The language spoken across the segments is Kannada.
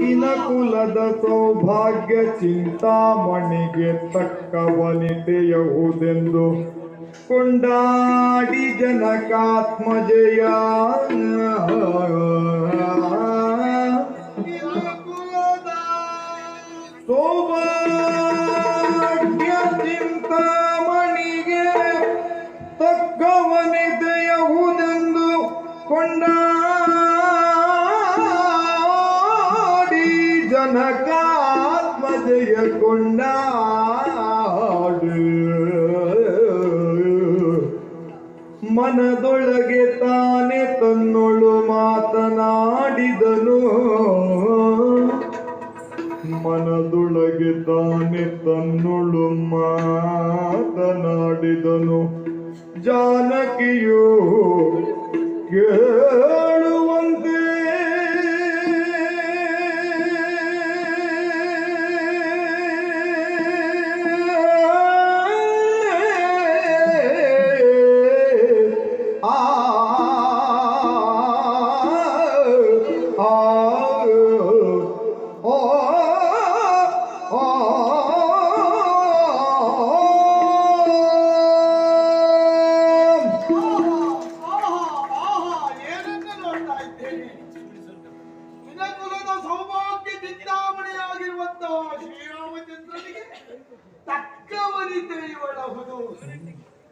ನಿನ ಕುಲದ ಸೌಭಾಗ್ಯ ಚಿಂತಾಮಣಿಗೆ ತಕ್ಕ ವನಿತೆಯಹುದೆಂದು ಕೊಂಡಾಡಿ ಜನಕಾತ್ಮಜಯ ಸೌಭಾಗ್ಯ ಚಿಂತಾಮಣಿಗೆ ತಕ್ಕ ವನಿತೆಯಹುದೆಂದು ಕೊಂಡಾಡಿ ಜನಕಾತ್ಮಜಯ ಕೊಂಡಾಡಿ ಮನದೊಳಗೆ ತಾನೆ ತನ್ನೊಳು ಮಾತನಾಡಿದನು ಮನದೊಳಗೆ ತಾನೆ ತನ್ನೊಳು ಮಾತನಾಡಿದನು ಜಾನಕಿಯು ಕೇಳುವಂತೆ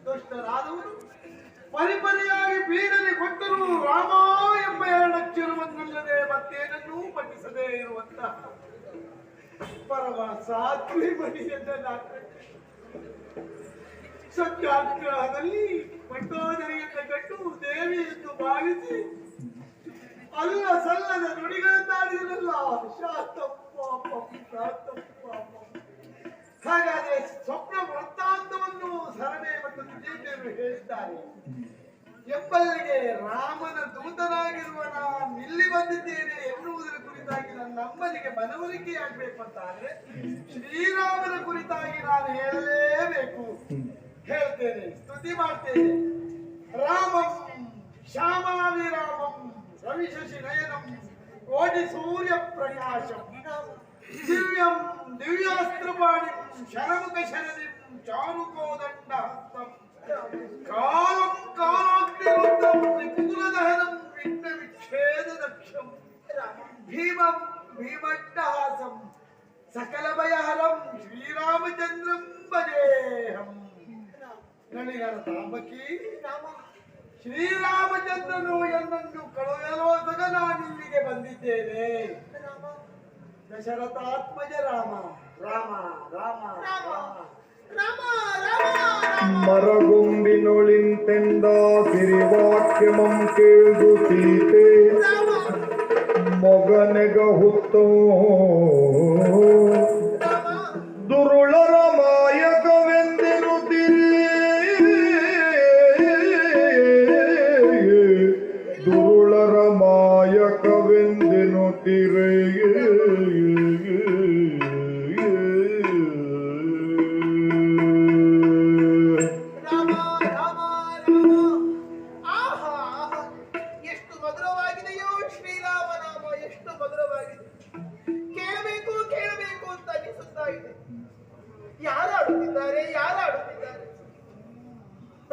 ದುಷ್ಟರಾದವರು ಪರಿಪರಿಯಾಗಿ ಬೀಡಲಿ ಕೊಟ್ಟರು ರಾಮ ಎಂಬ ಎರಡಕ್ಷರವನ್ನಲ್ಲದೆ ಮತ್ತೇನನ್ನೂ ಪಠಿಸದೇ ಇರುವಂತ ಪರಮ ಸಾತ್ವಿ ಮಣಿಯನ್ನ ಸತ್ಯಾಗ್ರಹದಲ್ಲಿ ಪಟ್ಟೋದರಿಯಿಂದ ಕಟ್ಟು ದೇವಿಯನ್ನು ಭಾವಿಸಿ ಅಲ್ಲ ಸಲ್ಲದ ನುಡಿಗಳನ್ನಾಡಿದರಲ್ಲ ಹಾಗಾದ್ರೆ ಸ್ವಪ್ನ ವೃತ್ತಾಂತವನ್ನು ಸರಣೆ ಮತ್ತು ವಿಜೇತೆಯರು ಹೇಳಿದ್ದಾರೆ ಎಂಬಲ್ಲಿಗೆ ರಾಮನ ದೂತನಾಗಿರುವ ನಾನು ಇಲ್ಲಿ ಬಂದಿದ್ದೇನೆ ಎನ್ನುವುದರ ಕುರಿತಾಗಿ ನನ್ನ ಅಮ್ಮನಿಗೆ ಮನವರಿಕೆಯಾಗಬೇಕು ಅಂತ ಆದ್ರೆ ಶ್ರೀರಾಮನ ಕುರಿತಾಗಿ ನಾನು ಹೇಳಲೇಬೇಕು. ಹೇಳ್ತೇನೆ, ಸ್ತುತಿ ಮಾಡ್ತೇನೆ. ರಾಮಂ ಶ್ಯಾಮಾವಿರಾಮಂ ರವಿಶಶಿ ನಯನಂ ಕೋಟಿ ಸೂರ್ಯ ಪ್ರಕಾಶಂ ದಿವ್ಯಂ ದಿವ್ಯಾಸ್ತ್ರಪಾಣಿಂ ಶರಮುಖ ಶರದಿಂ ಚಾರುಕೋದಂಡ ಹಸ್ತಂ ಕಾಲಂ ಕಾಲಾಗ್ನಿರುದ್ಧಂ ತ್ರಿಪುರದಹನಂ ವಿಘ್ನ ವಿಚ್ಛೇದ ದಕ್ಷಂ ಭೀಮಂ ಭೀಮಟ್ಟಹಾಸಂ ಸಕಲ ಭಯಹರಂ ಶ್ರೀರಾಮಚಂದ್ರಂ ಭಜೇಹಂ. ನನಗರ ತಾಂಬಕಿ ಶ್ರೀರಾಮಚಂದ್ರನು ಎನ್ನನ್ನು ಕಳುಹಿಸಲೋಸಗ ನಾನಿಲ್ಲಿಗೆ ಬಂದಿದ್ದೇನೆ. ದಶರಥಾತ್ಮಜ ರಾಮ ರಾಮ ರಾಮ ರಾಮ ಮರಗುಂಬಿನೊಳಿಂತೆಂದ ಸಿರಿವಾಕ್ಯಮಂ ಕೇಳು ಸೀತೆ ಮೊಗನೆಗ ಹುತ್ತೋ ದುರುಳರ ಮಾಯಕವೆಂದೆನುತ್ತಿರಿ ದುರುಳರ ಮಾಯಕವೆಂದೆನುತ್ತಿರಿ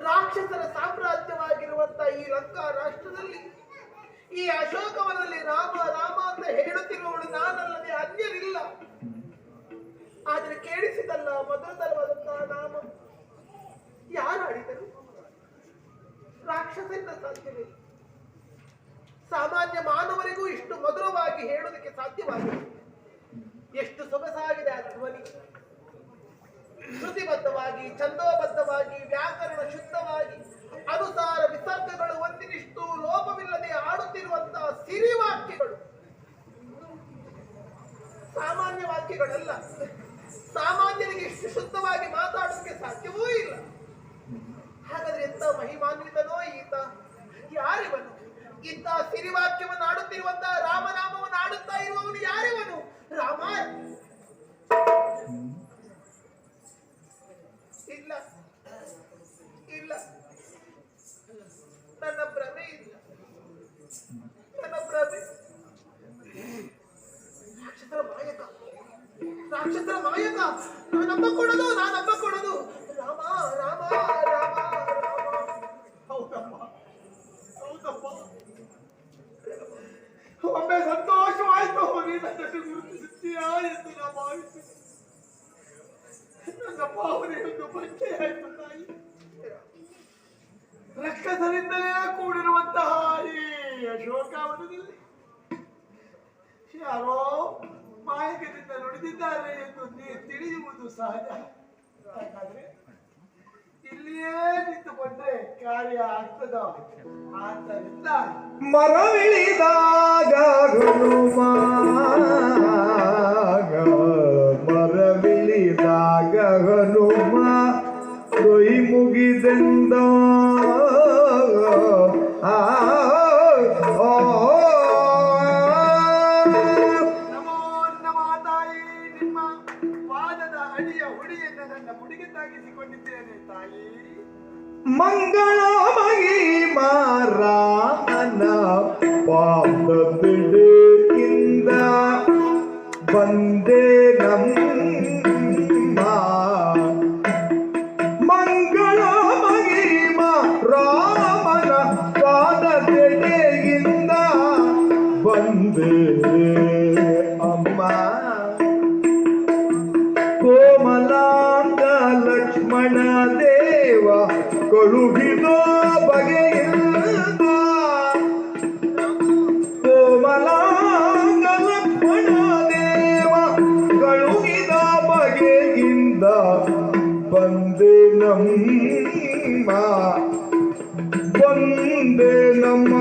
ರಾಕ್ಷಸರ ಸಾಮ್ರಾಜ್ಯವಾಗಿರುವಂತಹ ಈ ಲಂಕಾ ರಾಷ್ಟ್ರದಲ್ಲಿ ಈ ಅಶೋಕವನದಲ್ಲಿ ರಾಮ ರಾಮ ಅಂತ ಹೇಳುತ್ತಿರುವವಳು ನಾನಲ್ಲದೆ ಅನ್ಯರಿಲ್ಲ. ಆದ್ರೆ ಕೇಳಿಸಿದಲ್ಲ ಮಧುರತರವಾದಂತಹ ನಾಮ ಯಾರಾಡಿದರು? ರಾಕ್ಷಸರಿಂದ ಸಾಧ್ಯವೇ? ಸಾಮಾನ್ಯ ಮಾನವರಿಗೂ ಇಷ್ಟು ಮಧುರವಾಗಿ ಹೇಳುವುದಕ್ಕೆ ಸಾಧ್ಯವಾಗಿದೆ. ಎಷ್ಟು ಸೊಗಸಾಗಿದೆ ಆ ಧ್ವನಿ. ಶ್ರುತಿಬದ್ಧವಾಗಿ ಛಂದೋಬದ್ಧವಾಗಿ ವ್ಯಾಕರಣ ಶುದ್ಧವಾಗಿ ಅನುಸಾರ ವಿಸರ್ಗಗಳು ಒಂದಿನಿಷ್ಟು ಲೋಪವಿಲ್ಲದೆ ಆಡುತ್ತಿರುವಂತಹ ಸಿರಿವಾಕ್ಯಗಳು. ಸಾಮಾನ್ಯ ವಾಕ್ಯಗಳಲ್ಲ. ಸಾಮಾನ್ಯರಿಗೆ ಇಷ್ಟು ಶುದ್ಧವಾಗಿ ಮಾತಾಡೋದಕ್ಕೆ ಸಾಧ್ಯವೂ ಇಲ್ಲ. ಹಾಗಾದ್ರೆ ಎಂತ ಮಹಿಮಾನ್ವಿತನೋ ಈತ? ಯಾರಿವನು? ಇಂಥ ಸಿರಿವಾಕ್ಯವನ್ನು ಆಡುತ್ತಿರುವಂತಹ ರಾಮನಾಮವನ್ನು ಆಡುತ್ತಾ ಇರುವವನು ಯಾರಿವನು? ರಾಮ ಇಲ್ಲ ಇಲ್ಲ, ನನ್ನ ಭ್ರಮೆ ಇಲ್ಲ, ನನ್ನ ಭ್ರಮೆ. ರಾಕ್ಷಸರ ಮಾಯಕ ನಾನಪ್ಪ ಕೊಡೋದು ರಾಮ ರಾಮ ರಾಮ ಹೌದಮ್ಮ ಹೌದಪ್ಪ. ಒಮ್ಮೆ ಸಂತೋಷವಾಯ್ತು ನೀನು ನನ್ನನ್ನು ಗುರುತಿಸುತ್ತೀಯಾ ಎಂದು ನಾ ಭಾವಿಸಿದೆ. ನನ್ನ ಭಾವನೆಯೊಂದು ಪರಿಚಯ ತಾಯಿ. ರಕ್ಷಸರಿಂದಲೇ ಕೂಡಿರುವಂತಹ ಈ ಅಶೋಕವನದಲ್ಲಿ ಯಾರೋ ಮಾಯಕದಿಂದ ನುಡಿದಿದ್ದಾರೆ ಎಂದು ತಿಳಿಯುವುದು ಸಹಜ. ಹಾಗಾದ್ರೆ ಇಲ್ಲಿಯೇ ನಿಂತುಕೊಂಡ್ರೆ ಕಾರ್ಯ ಆಗ್ತದ. ಆದ್ದರಿಂದ ಮರವಿಳಿದಾಗ ಹನುಮ ಮರವಿಳಿದಾಗ ಹನುಮ ಕೊಯ್ ಮುಗಿದೆಂದ ನಮೋ ನಮ ತಾಯಿ. ನಿಮ್ಮ ಪಾದದ ಅಡಿಯ ಹುಡಿಯನ್ನು ನನ್ನ ಮುಡಿಗೆದ್ದಾಗಿಸಿಕೊಂಡಿದ್ದೇನೆ ತಾಯಿ. ಮಂಗಳ ಮಹಿಮಾರಾಮನ ಪಾದದೆಡೆಯಿಂದ ಬಂದೆ ನಮ್ಮ ಮಂಗಳ ಮಹಿಮಾ ರಾಮನ ಪಾದದೆಡೆಯಿಂದ ಬಂದೆ ಅಮ್ಮ. ಕೋಮಲಾಂಗ ಲಕ್ಷ್ಮಣ ದೇವ ಕಳುಹಿದ ಬಗೆಯಿಂದ ಕೋಮಲಾಂಗ ಲಕ್ಷ್ಮಣ ದೇವ ಕಳುಹಿದ ಬಗೆಯಿಂದ ಬಂದೆ ನಮ್ಮ ಬಂದೆ ನಮ್ಮ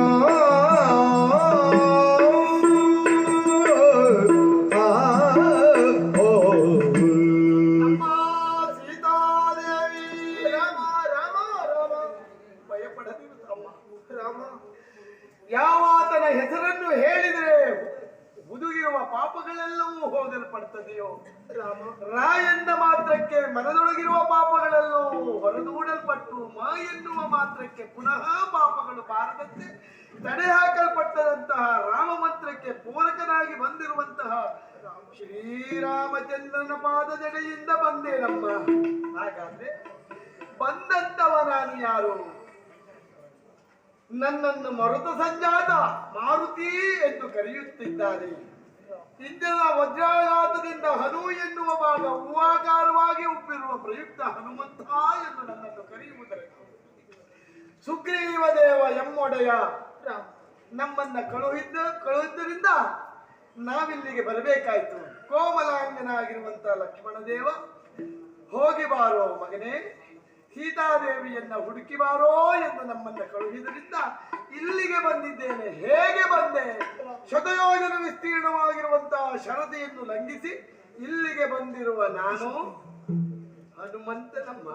ಯಾವಾತನ ಹೆಸರನ್ನು ಹೇಳಿದರೆ ಹುದುಗಿರುವ ಪಾಪಗಳೆಲ್ಲವೂ ಹೋಗಲ್ಪಡ್ತದೆಯೋ ರಾಮ. ರಾ ಎಂದ ಮಾತ್ರಕ್ಕೆ ಮನದೊಳಗಿರುವ ಪಾಪಗಳೆಲ್ಲವೂ ಹೊರದೂಡಲ್ಪಟ್ಟು ಮಾ ಎನ್ನುವ ಮಾತ್ರಕ್ಕೆ ಪುನಃ ಪಾಪಗಳು ಬಾರದಂತೆ ತಡೆ ಹಾಕಲ್ಪಟ್ಟದಂತಹ ರಾಮ ಮಂತ್ರಕ್ಕೆ ಪೂರಕನಾಗಿ ಬಂದಿರುವಂತಹ ಶ್ರೀರಾಮಚಂದ್ರನ ಪಾದದೆಡೆಯಿಂದ ಬಂದೆ ನಮ್ಮ. ಹಾಗಾದ್ರೆ ಬಂದಂತವ ನಾನು ಯಾರು? ನನ್ನನ್ನು ಮರುತ ಸಂಜಾತ ಮಾರುತಿ ಎಂದು ಕರೆಯುತ್ತಿದ್ದಾರೆ. ಇಂದಿನ ವಜ್ರಾಘಾತದಿಂದ ಹನು ಎನ್ನುವ ಭಾಗ ಹೂವಾಕಾರವಾಗಿ ಉಪ್ಪಿರುವ ಪ್ರಯುಕ್ತ ಹನುಮಂತ ಎಂದು ನನ್ನನ್ನು ಕರೆಯುವುದರಿಂದ ಸುಗ್ರೀವ ದೇವ ಎಮ್ಮೊಡೆಯ ನಮ್ಮನ್ನ ಕಳುಹಿದ್ದರಿಂದ ನಾವಿಲ್ಲಿಗೆ ಬರಬೇಕಾಯ್ತು. ಕೋಮಲಾಂಗನಾಗಿರುವಂತಹ ಲಕ್ಷ್ಮಣ ದೇವ, ಹೋಗಿ ಬಾರೋ ಮಗನೇ, ಸೀತಾದೇವಿಯನ್ನ ಹುಡುಕಿ ಬಾರೋ ಎಂದು ನಮ್ಮನ್ನ ಕಳುಹಿದ್ರಿಂದ ಇಲ್ಲಿಗೆ ಬಂದಿದ್ದೇನೆ. ಹೇಗೆ ಬಂದೆ? ಶತಯೋಜನ ವಿಸ್ತೀರ್ಣವಾಗಿರುವಂತಹ ಶರತೆಯನ್ನು ಲಂಘಿಸಿ ಇಲ್ಲಿಗೆ ಬಂದಿರುವ ನಾನು ಹನುಮಂತನಮ್ಮ.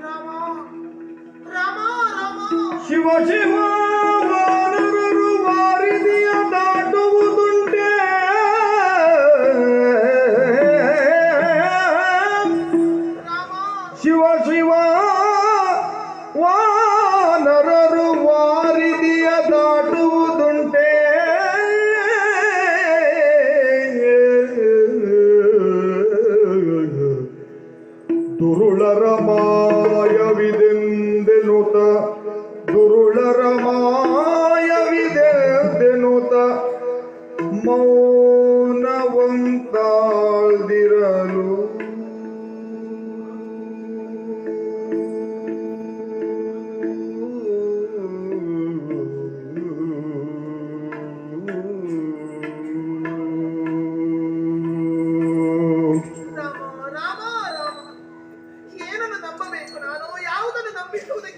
ರಾಮ ರಾಮ ರಾಮ. ಶಿವ ಶಿವ ವಾನರರು ವಾರಿದಿಯ ದಾಟುವುದುಂಟೆ. ಶಿವ ಶಿವ ವಾನರರು ವಾರಿದಿಯ ದಾಟುವುದುಂಟೆ. ದುರುಳರ ಮಾಯವಿದೆಂದೆನುತ ದುರುಳರ ಮಾಯವಿದೆಂದೆನುತ ಮೌನವಂತಾಳ್ದಿರಲು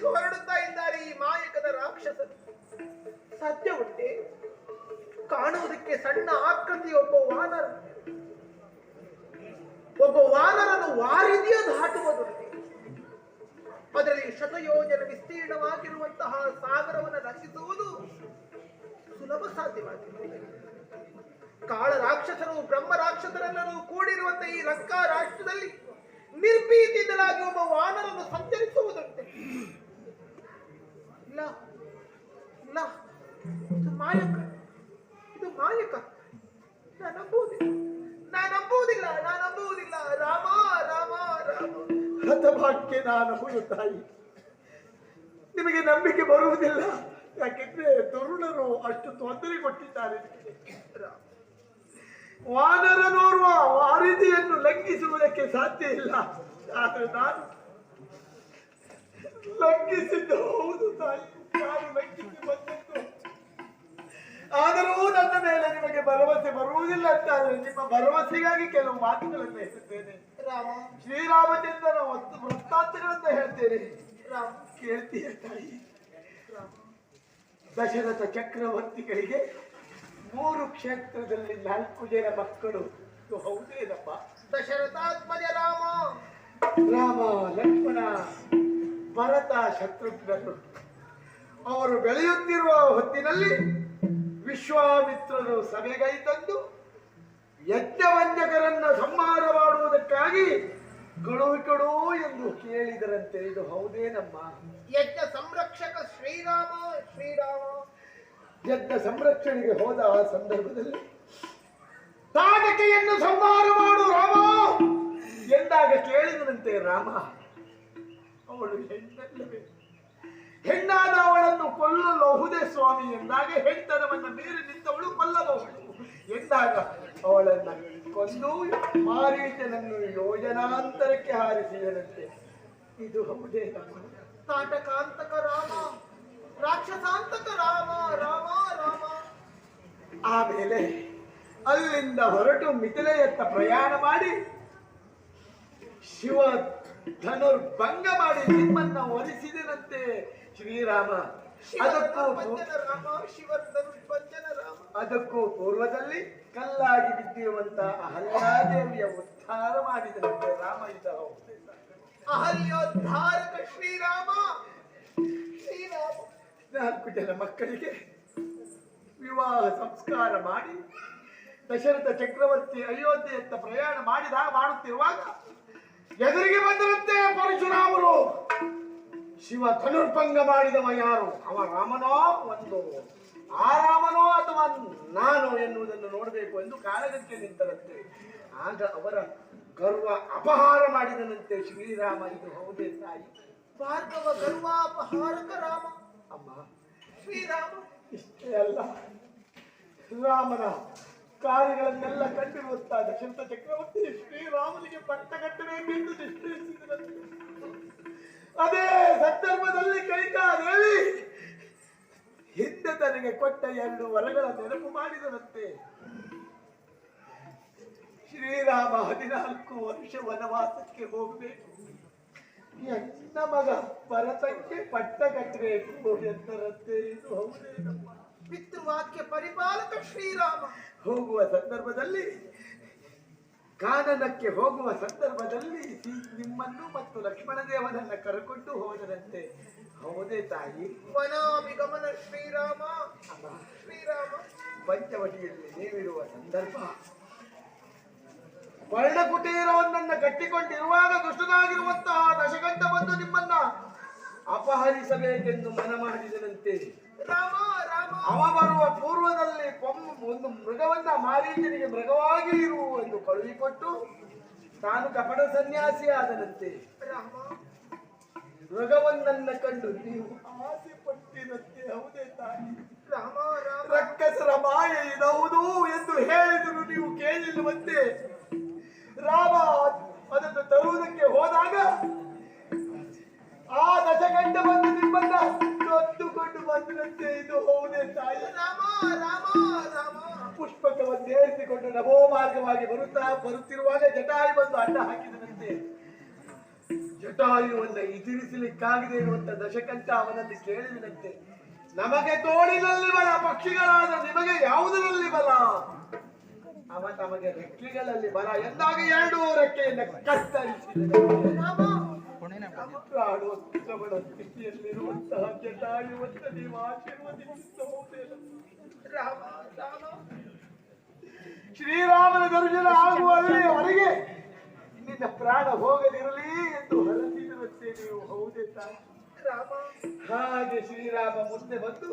ಹೊರಡುತ್ತಾ ಇದ್ದಾರೆ ಈ ಮಾಯಕದ ರಾಕ್ಷಸರು. ಸತ್ಯ ಉಂಟೆ? ಕಾಣುವುದಕ್ಕೆ ಸಣ್ಣ ಆಕೃತಿ ಒಬ್ಬ ವಾನರನು ವಾರಿದಿಯ ದಾಟುವುದುಂಟೆ. ಅದರಲ್ಲಿ ಶತಯೋಜನ ವಿಸ್ತೀರ್ಣವಾಗಿರುವಂತಹ ಸಾಗರವನ್ನು ಲಂಘಿಸುವುದು ಸುಲಭ ಸಾಧ್ಯವಾಗಿದೆ. ಕಾಳ ರಾಕ್ಷಸರು ಬ್ರಹ್ಮ ರಾಕ್ಷಸರೆಲ್ಲರೂ ಕೂಡಿರುವಂತಹ ಈ ಲಂಕಾ ರಾಷ್ಟ್ರದಲ್ಲಿ ನಿರ್ಭೀತಿಯಿಂದಲಾಗಿ ಒಬ್ಬ ವಾನರನ್ನು ಸಂಚರಿಸುವುದಂತೆ. ಇಲ್ಲ ಇಲ್ಲ, ಇದು ಮಾಯಕ, ಇದು ಮಾಯಕ. ನಾನು ನಂಬುವುದಿಲ್ಲ. ಹತಭಾಗ್ಯ ನಾನು ಹೌದು ತಾಯಿ. ನಿಮಗೆ ನಂಬಿಕೆ ಬರುವುದಿಲ್ಲ, ಯಾಕೆಂದ್ರೆ ತರುಣರು ಅಷ್ಟು ತೊಂದರೆ ಕೊಟ್ಟಿದ್ದಾರೆ. ವಾನರನೋರ್ವ ವಾರಿದಿಯನ್ನು ಲಂಘಿಸುವುದಕ್ಕೆ ಸಾಧ್ಯ ಇಲ್ಲ, ಆದರೆ ನಾನು ಲಂಘಿಸಿದ್ದು ಹೌದು ತಾಯಿ. ನಾನು ಲಂಘಿಸಿ ಬಂದದ್ದು, ಆದರೂ ನನ್ನ ಮೇಲೆ ನಿಮಗೆ ಭರವಸೆ ಬರುವುದಿಲ್ಲ ಅಂತಾದ್ರೆ ನಿಮ್ಮ ಭರವಸೆಗಾಗಿ ಕೆಲವು ಮಾತುಗಳನ್ನು ಹೇಳುತ್ತೇನೆ. ಶ್ರೀರಾಮಚಂದ್ರನ ವೃತ್ತಾಂತಗಳನ್ನು ಹೇಳ್ತೇನೆ. ಕೇಳ್ತೀಯ ತಾಯಿ? ದಶರಥ ಚಕ್ರವರ್ತಿಗಳಿಗೆ 3 ಕ್ಷೇತ್ರದಲ್ಲಿ 4 ಜನ ಮಕ್ಕಳು. ಇದು ಹೌದೇನಪ್ಪ? ದಶರಥಾತ್ಮಜ ರಾಮ, ರಾಮ ಲಕ್ಷ್ಮಣ ಭರತ ಶತ್ರುಘ್ನರು. ಅವರು ಬೆಳೆಯುತ್ತಿರುವ ಹೊತ್ತಿನಲ್ಲಿ ವಿಶ್ವಾಮಿತ್ರರು ಸಭೆಗೈ ತಂದು ಯಜ್ಞವಂಜಕರನ್ನ ಸಂಹಾರ ಮಾಡುವುದಕ್ಕಾಗಿ ಕಳುಹಿಕೊಡು ಎಂದು ಕೇಳಿದರಂತೆ. ಇದು ಹೌದೇನಮ್ಮ? ಯಜ್ಞ ಸಂರಕ್ಷಕ ಶ್ರೀರಾಮ ಯಜ್ಞ ಸಂರಕ್ಷಣೆಗೆ ಹೋದ ಆ ಸಂದರ್ಭದಲ್ಲಿ ತಾಟಕೆಯನ್ನು ಸಂಹಾರ ಮಾಡು ರಾಮ ಎಂದಾಗ ಕೇಳಿದನಂತೆ ರಾಮ. ಅವಳು ಹೆಣ್ಣಲ್ಲವೇ? ಹೆಣ್ಣಾದ ಅವಳನ್ನು ಕೊಲ್ಲಬಹುದೇ ಸ್ವಾಮಿ ಎಂದಾಗ, ಹೆಣ್ತನವನ್ನು ಮೀರಿ ನಿಂತವಳು ಕೊಲ್ಲಬಹುದು ಎಂದಾಗ ಅವಳನ್ನ ಕೊಂದು ಮಾರೀಚನನ್ನು ಯೋಜನಾಂತರಕ್ಕೆ ಹಾರಿಸಿದರಂತೆ. ಇದು ಹೌದೇ ನಮ್ಮ? ತಾಟಕಾಂತಕ ರಾಮ, ರಾಕ್ಷಸಾಂತಕ ರಾಮ ರಾಮ ರಾಮ. ಆಮೇಲೆ ಅಲ್ಲಿಂದ ಹೊರಟು ಮಿಥಿಲೆಯತ್ತ ಪ್ರಯಾಣ ಮಾಡಿ ಶಿವ ಧನುರ್ಭಂಗ ಮಾಡಿ ನಿಮ್ಮನ್ನ ಒಲಿಸಿದನಂತೆ ಶ್ರೀರಾಮ. ಅದಕ್ಕೂ ಪೂರ್ವದಲ್ಲಿ ಕಲ್ಲಾಗಿ ಬಿದ್ದಿರುವಂತಹ ಅಹಲ್ಯಾದೇವಿಯ ಉದ್ಧಾರ ಮಾಡಿದನಂತೆ ರಾಮ. ಇದ್ದ ಅಹಲ್ಯೋದ್ಧಾರಕ ಶ್ರೀರಾಮ. 4 ಜನ ಮಕ್ಕಳಿಗೆ ವಿವಾಹ ಸಂಸ್ಕಾರ ಮಾಡಿ ದಶರಥ ಚಕ್ರವರ್ತಿ ಅಯೋಧ್ಯೆಯತ್ತ ಪ್ರಯಾಣ ಮಾಡುತ್ತಿರುವಾಗ ಎದುರಿಗೆ ಬಂದರಂತೆ ಪರಶುರಾಮರು. ಶಿವ ಧನುರ್ಭಂಗ ಮಾಡಿದವ ಯಾರು? ಅವ ರಾಮನೋ ಆ ರಾಮನೋ ಅಥವಾ ನಾನು ಎನ್ನುವುದನ್ನು ನೋಡಬೇಕು ಎಂದು ಕಾಳಗಕ್ಕೆ ನಿಂತರಂತೆ. ಆಗ ಅವರ ಗರ್ವ ಅಪಹಾರ ಮಾಡಿದನಂತೆ ಶ್ರೀರಾಮ. ಇದು ಹೌದೇ ತಾಯಿ? ಭಾರ್ಗವ ಗರ್ವಾಪಹಾರಕ ರಾಮ. ಅಮ್ಮ, ಶ್ರೀರಾಮ ಇಷ್ಟೇ ಅಲ್ಲ, ರಾಮನ ಕಾರ್ಯಗಳನ್ನೆಲ್ಲ ಕಂಡಿರುತ್ತಾ ದಶರಥ ಚಕ್ರವರ್ತಿ ಶ್ರೀರಾಮನಿಗೆ ಪಟ್ಟ ಕಟ್ಟಬೇಕೆಂದು ನಿಶ್ಚಯಿಸಿದರಂತೆ. ಅದೇ ಸಂದರ್ಭದಲ್ಲಿ ಕೈಕಾದೇವಿ ಹಿಂದೆ ತನಗೆ ಕೊಟ್ಟ 2 ವರಗಳ ನೆನಪು ಮಾಡಿದರಂತೆ. ಶ್ರೀರಾಮ 14 ವರ್ಷ ವನವಾಸಕ್ಕೆ ಹೋಗಬೇಕು, ಎನ್ನ ಮಗ ಭರತಕ್ಕೆ ಪಟ್ಟ ಕಟ್ಟಬೇಕು ಎಂದರಂತೆ. ಇದು ಹೌದೇ ನಮ್ಮ? ಪಿತೃವಾಕ್ಯ ಪರಿಪಾಲಕ ಶ್ರೀರಾಮ. ಹೋಗುವ ಸಂದರ್ಭದಲ್ಲಿ, ಕಾನನಕ್ಕೆ ಹೋಗುವ ಸಂದರ್ಭದಲ್ಲಿ ನಿಮ್ಮನ್ನು ಮತ್ತು ಲಕ್ಷ್ಮಣ ದೇವನನ್ನ ಕರೆಕೊಂಡು ಹೋದರಂತೆ. ಹೌದೇ ತಾಯಿ? ವನಾಭಿಗಮನ ಶ್ರೀರಾಮ. ಪಂಚವಟಿಯಲ್ಲಿ ನೀವಿರುವ ಸಂದರ್ಭ, ಪರ್ಣಕುಟೀರವನ್ನ ಕಟ್ಟಿಕೊಂಡಿರುವಾಗ ದುಷ್ಟನಾಗಿರುವಂತಹ ದಶಕಂಠ ಬಂದು ನಿಮ್ಮನ್ನ ಅಪಹರಿಸಬೇಕೆಂದು ಮನ ಮಾಡಿದನಂತೆ. ಅವ ಬರುವ ಪೂರ್ವದಲ್ಲಿ ಒಂದು ಮೃಗವನ್ನ ಮಾರೀಚನಿಗೆ ಮೃಗವಾಗಿ ಇರು ಎಂದು ಕಳುಹಿಕೊಟ್ಟು ತಾನು ಕಪಟ ಸನ್ಯಾಸಿ ಆದನಂತೆ. ಮೃಗವನ್ನ ಕಂಡು ನೀವು ಆಸೆ ಪಟ್ಟಿರಂತೆ. ಹೌದೇ ತಾಯಿ? ರಕ್ಕಸರ ಮಾಯೆ ಇದೌದು ಎಂದು ಹೇಳಿದರು, ನೀವು ಕೇಳಿಲ್ಲವಂತೆ. ರಾಮ ಅದನ್ನು ತರುವುದಕ್ಕೆ ಹೋದಾಗ ಆ ದಶಗಂಡ ಬಂದು ನಿಮ್ಮನ್ನ ತೊತ್ತುಕೊಂಡು ಬಂದಿರಂತೆ. ಇದು ಹೌದೇ ತಾಯಿ? ಪುಷ್ಪಕವನ್ನು ಏರಿಸಿಕೊಂಡು ನಭೋ ಮಾರ್ಗವಾಗಿ ಬರುತ್ತಿರುವಾಗ ಜಟಾಯು ಬಂದು ಅಡ್ಡ ಹಾಕಿದನಂತೆ. ಜಟಾಯುವನ್ನ ಎದುರಿಸಲಿಕ್ಕಾಗದೆ ಇರುವಂತ ದಶಕಂಠ ಅವನಲ್ಲಿ ಕೇಳಿದನಂತೆ, ನಮಗೆ ತೋಳಿನಲ್ಲಿ ಬಲ, ಪಕ್ಷಿಗಳಾದ ನಿಮಗೆ ಯಾವುದರಲ್ಲಿ ಬಲ? ಅವ ತಮಗೆ ರೆಕ್ಕೆಗಳಲ್ಲಿ ಬಲ ಎಂದಾಗ 2 ರೆಕ್ಕೆಯನ್ನು ಕತ್ತರಿಸಿದ ಸ್ಥಿತಿಯಲ್ಲಿರುವಂತಹ ಜಟಾಯುವಂತ ನೀವು ಆಶೀರ್ವದಿಸಬಹುದೇನು? ಶ್ರೀರಾಮನ ದರ್ಶನ ಆಗುವವರೆಗೆ ನಿನ್ನ ಪ್ರಾಣ ಹೋಗದಿರಲಿ ಎಂದು ಹರಸಿರುವಂತೆ ನೀವು. ಹೌದೇ ತಾಯಿ? ಹಾಗೆ ಶ್ರೀರಾಮ ಮುಂದೆ ಬಂದು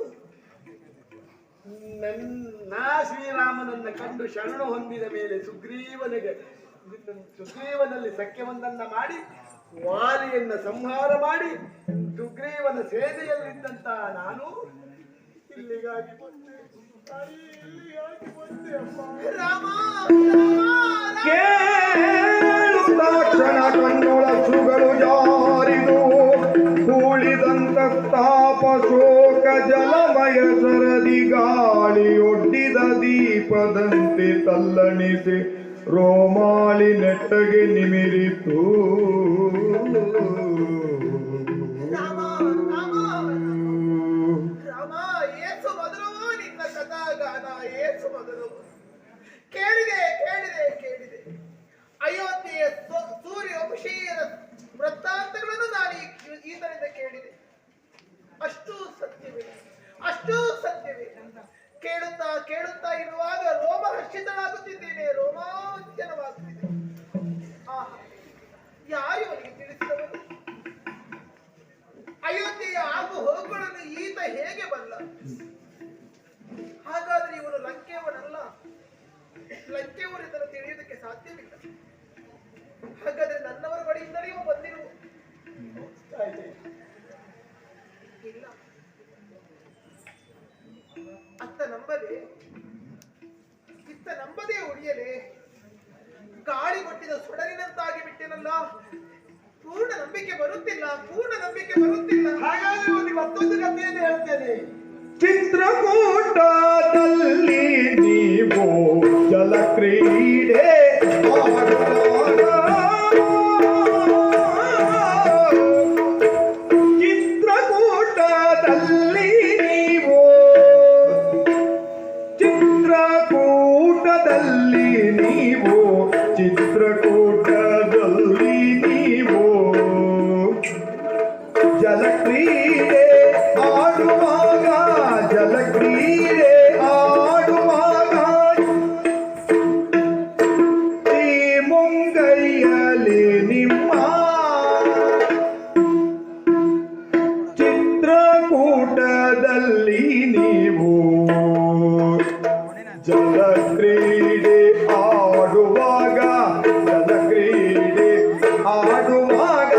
ಶ್ರೀರಾಮನನ್ನ ಕಂಡು ಶರಣ ಹೊಂದಿದ ಮೇಲೆ ಸುಗ್ರೀವನಲ್ಲಿ ಸಖ್ಯವೊಂದನ್ನ ಮಾಡಿ ವಾಲಿಯನ್ನ ಸಂಹಾರ ಮಾಡಿ ಸುಗ್ರೀವನ ಸೇನೆಯಲ್ಲಿದ್ದಂತ ನಾನು ಇಲ್ಲಿಗಾಗಿ ಬಂದೆ ತಾಯಿ, ಇಲ್ಲಿಗಾಗಿ ಬಂದೆ ಅಮ್ಮ. ರಾಮ ಕೇಳುತ್ತಾಕ್ಷಣ ಕಣ್ಣೊಳ ಸುಗಳು ಜಾರಿದು ಕೂಳಿದಂತ ತಾಪ ಶೋಕ ಜಲಮಯ ಸರದಿ ಗಾಳಿಯೊಡ್ಡಿದ ದೀಪದಂತೆ ತಲ್ಲಣಿಸಿ ರೋಮಾಳಿ ನೆಟ್ಟಗೆ ನಿಮಿರಿತು. ರಾಮ ಏಸು ಮೊದಲು ನಿನ್ನ ಕಥಾಗಾನ, ಏಸು ಮೊದಲು ಕೇಳಿದೆ. ಅಯೋಧ್ಯೆಯ ಸೂರ್ಯ ವಂಶೀಯರ ವೃತ್ತಾಂತಗಳನ್ನು ನಾನು ಈತನಿಂದ ಕೇಳಿದೆ. ಅಷ್ಟು ಸತ್ಯವೇ ಕೇಳುತ್ತಾ ಇರುವಾಗ ರೋಮಹರ್ಷಿತನಾಗುತ್ತಿದ್ದೇನೆ, ರೋಮಾಂಚನವಾಗುತ್ತಿದೆ. ಆಹಾ, ಯಾರಿವನಿಗೆ ತಿಳಿಸಿದವನು? ಅಯೋಧ್ಯೆಯ ಆಗು ಹೋಗುಗಳನ್ನು ಈತ ಹೇಗೆ ಬಲ್ಲ? ಹಾಗಾದ್ರೆ ಇವನು ಲಂಕೆಯವನಲ್ಲ, ಲಂಕೆಯವರು ಇದನ್ನು ತಿಳಿಯುವುದಕ್ಕೆ ಸಾಧ್ಯವಿಲ್ಲ. ಹಾಗಾದ್ರೆ ನನ್ನವರ ಬಳಿಯಿಂದಲೇ ಇವ ಬಂದಿರುವ ಇಲ್ಲ. ಅತ್ತ ನಂಬದೆ ಇತ್ತ ನಂಬದೇ ಉಳಿಯಲೇ ಗಾಳಿ ಕೊಟ್ಟಿದ ಸುಡಲಿನಂತಾಗಿ ಬಿಟ್ಟೆನಲ್ಲ. ಪೂರ್ಣ ನಂಬಿಕೆ ಬರುತ್ತಿಲ್ಲ. ಹಾಗಾದ್ರೆ ಒಂದು ಮತ್ತೊಂದು ಕಥೆಯನ್ನು ಹೇಳ್ತೇನೆ. ಚಿತ್ರಕೂಟದಲ್ಲಿ ನೀವು ಜಲಕ್ರೀಡೆ ಆಡುವಾಗ ಚಿತ್ರಕೂಟದಲ್ಲಿ ನೀವು ಜಲಕ್ರೀಡೆ ಆಡುವಾಗ ಈ ಮುಂಗೈಯಲ್ಲಿ ನಿಮ್ಮ ಚಿತ್ರಕೂಟದಲ್ಲಿ ನೀವು ಜಲಕ್ರೀಡೆ ಆಡುವಾಗ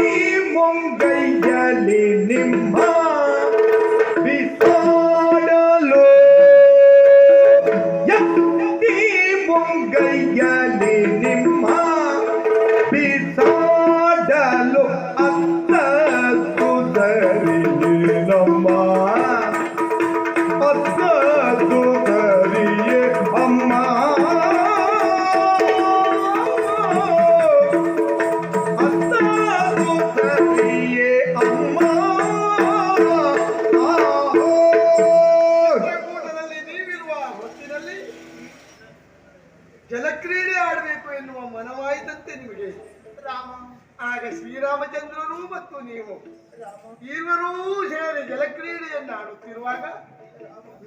ಈ ಮುಂಗೈಯಲ್ಲಿ ನಿಮ್ಮ ಬಿಸಾಡಲು ಈ ಮುಂಗೈಯಲ್ಲಿ ನಿಮ್ಮ ಬಿಸಾಡಲು ಅತ್ತದ್ದು ಸರಿಯೇ ನಮ್ಮ ಅತ್ತದ್ದು ಸರಿಯೇ ಅಮ್ಮ. ಚಿತ್ರಕೂಟದಲ್ಲಿ ನೀವಿರುವ ಹೊತ್ತಿನಲ್ಲಿ ಜಲಕ್ರೀಡೆ ಆಡಬೇಕು ಎನ್ನುವ ಮನವಾಯಿತಂತೆ ನಿಮಗೆ. ರಾಮ ಆಗ ಶ್ರೀರಾಮಚಂದ್ರರು ಮತ್ತು ನೀವು ಇರುವರೂ ಸೇರಿ ಜಲಕ್ರೀಡೆಯನ್ನು ಆಡುತ್ತಿರುವಾಗ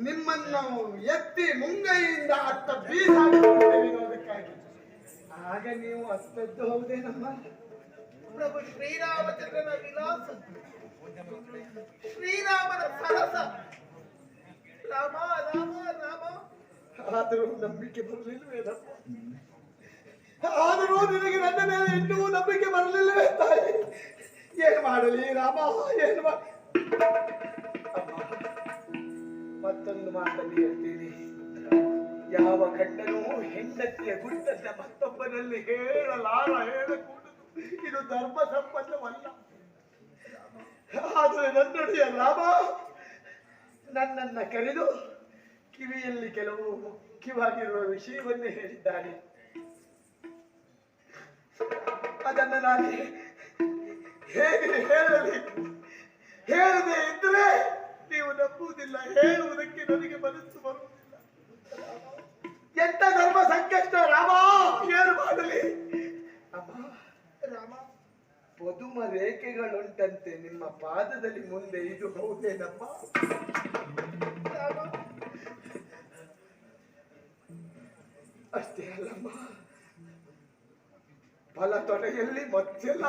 ನಿಮ್ಮನ್ನು ಎತ್ತಿ ಮುಂಗೈಯಿಂದ ಅತ್ತ ಬೀಸಾಡುವುದಕ್ಕಾಗಿ. ಆಗ ನೀವು ಅತ್ತದ್ದು ಹೌದೇನಮ್ಮ? ಪ್ರಭು ಶ್ರೀರಾಮಚಂದ್ರನ ವಿಲಾಸ, ಶ್ರೀರಾಮನ ಸರಸ. ರಾಮ ಆದರೂ ನಂಬಿಕೆ ಬರಲಿಲ್ಲವೇನಪ್ಪ? ಆದರೂ ನಿನಗೆ ನನ್ನ ಮೇಲೆ ಇನ್ನೂ ನಂಬಿಕೆ ಬರಲಿಲ್ಲವೇ ತಾಯಿ? ಏನು ಮಾಡಲಿ ರಾಮ, ಏನು ಮತ್ತೊಂದು ಮಾತಲ್ಲಿ ಹೇಳ್ತೀನಿ. ಯಾವ ಗಂಡನೂ ಹೆಂಡತಿಯ ಗುಟ್ಟನ್ನ ಮತ್ತೊಬ್ಬನಲ್ಲಿ ಹೇಳಕೂಡದು. ಇದು ಧರ್ಮ ಸಂಬಂಧವಲ್ಲ. ಆದರೆ ನನ್ನೊಡೆಯ ರಾಮ ನನ್ನನ್ನ ಕರೆದು ಕಿವಿಯಲ್ಲಿ ಕೆಲವು ಮುಖ್ಯವಾಗಿರುವ ವಿಷಯವನ್ನೇ ಹೇಳಿದ್ದಾನೆ. ಅದನ್ನು ನಾನು ಹೇಗೆ ಹೇಳಲಿ? ಹೇಳದೆ ಇದ್ರೆ ನೀವು ನಂಬುವುದಿಲ್ಲ. ಹೇಳುವುದಕ್ಕೆ ನನಗೆ ಮನಸ್ಸು ಬರುವುದಿಲ್ಲ. ಎಂತ ಧರ್ಮ ಸಂಕಷ್ಟ ರಾಮ, ಏನು ಮಾಡಲಿ? ಅಮ್ಮ ರಾಮ, ಪದುಮ ರೇಖೆಗಳುಂಟಂತೆ ನಿಮ್ಮ ಪಾದದಲ್ಲಿ ಮುಂದೆ, ಇದು ಹೌದೇನಮ್ಮ? ರಾಮ, ಅಷ್ಟೇ ಅಲ್ಲಮ್ಮ, ಬಲ ತೊಡೆಯಲ್ಲಿ ಮತ್ತೆಲ್ಲ